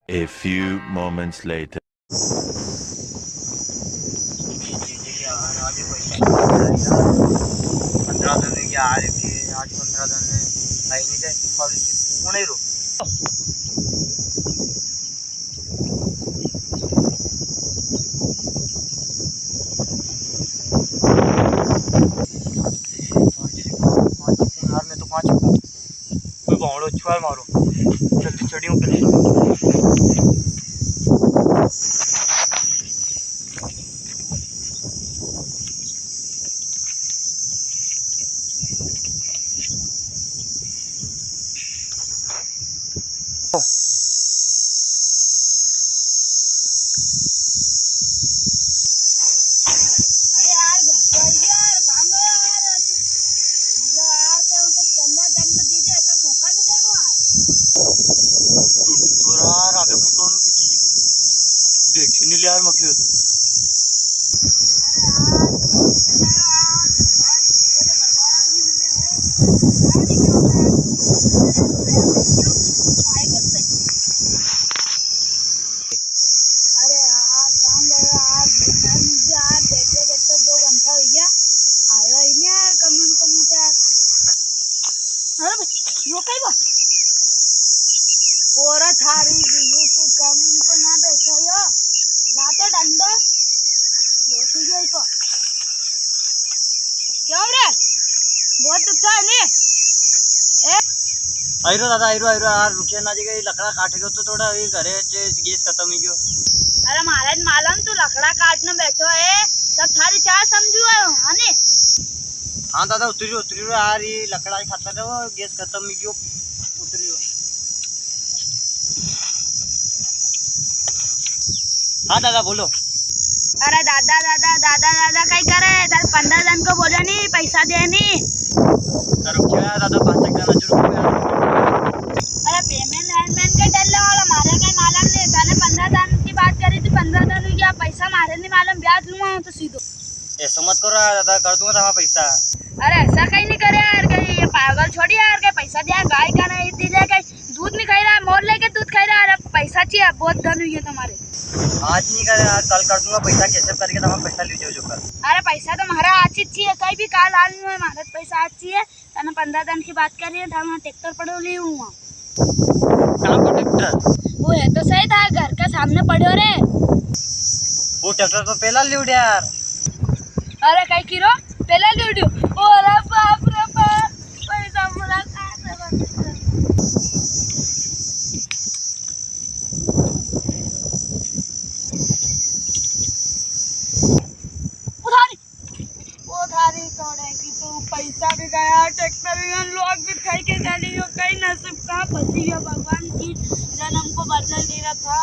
A few moments later. आज 15 दिन की आ रही थी, आज 15 दिन में आई नहीं जाए वो नहीं रो। मैं तो 5 कोई बावड़ो छुआ मारो जल्दी चढ़ी हूँ पहले। देखे नहीं यार मक्खी हो तो अरे यार काम लगा यार मुझे यार बैठे बैठे 2 घंटा हो गया आयो ही नहीं यार कम यार। अरे भाई यो कई बा पूरा थारी ये तो कम को ना बैठो यो लाते डंडो बहुत ही गई को क्यों रे बहुत अच्छा है नी आइरो दादा आइरो यार रुके ना जगह लकड़ा काटे तो थोड़ा ये घरे गैस खत्म ही गयो। अरे महाराज मालूम तू लकड़ा काटने बैठो है तब थारी चाय समझू आयो हाने। हाँ दादा उतरी यार ये लकड़ा खाता था वो गैस खत्म ही गयो उतरी। हाँ दादा बोलो। अरे दादा कई करे तार 15 दिन को बोले नहीं पैसा दे नहीं रुकिए दादा 5 अरे पेमेंट हैंडमैन के डल्ले वाला मारे कहीं मालूम नहीं थाने 15 दिन की बात करी थी 15 दिन हो गया पैसा मारे नहीं मालूम ब्याज लूंगा तो सीधो ऐसा मत करो दादा कर दूंगा था पैसा। अरे ऐसा कहीं नहीं करे यार कहीं ये पागल छोड़ी यार कहीं पैसा दिया गाय का नहीं दिले कहीं दूध नहीं खा रहा है मोर लेके दूध खा रहा है। अरे पैसा चाहिए बहुत धन हुई है तुम्हारे आज नहीं करे यार कल कर दूंगा पैसा कैसे करके तो हम पैसा ले जाओ जो कर। अरे पैसा तो हमारा आज चाहिए कहीं भी काल हाल में हमारा पैसा आज चाहिए तने 15 दिन की बात कर रही है था ट्रैक्टर पड़ो ली हूँ कहाँ को ट्रैक्टर वो है तो सही था घर के सामने पड़ो रे वो ट्रैक्टर तो पहला लियो यार। अरे कई किरो पहले लूडियो ओरे बाप रे बाप पैसा मुला उधारी तोड़े की तू पैसा भी गया ट्रैक्टर भी लोग भी खाई के चली हो कहीं नसीब कहाँ फंसी गया भगवान की जन्म को बदल दे रहा था।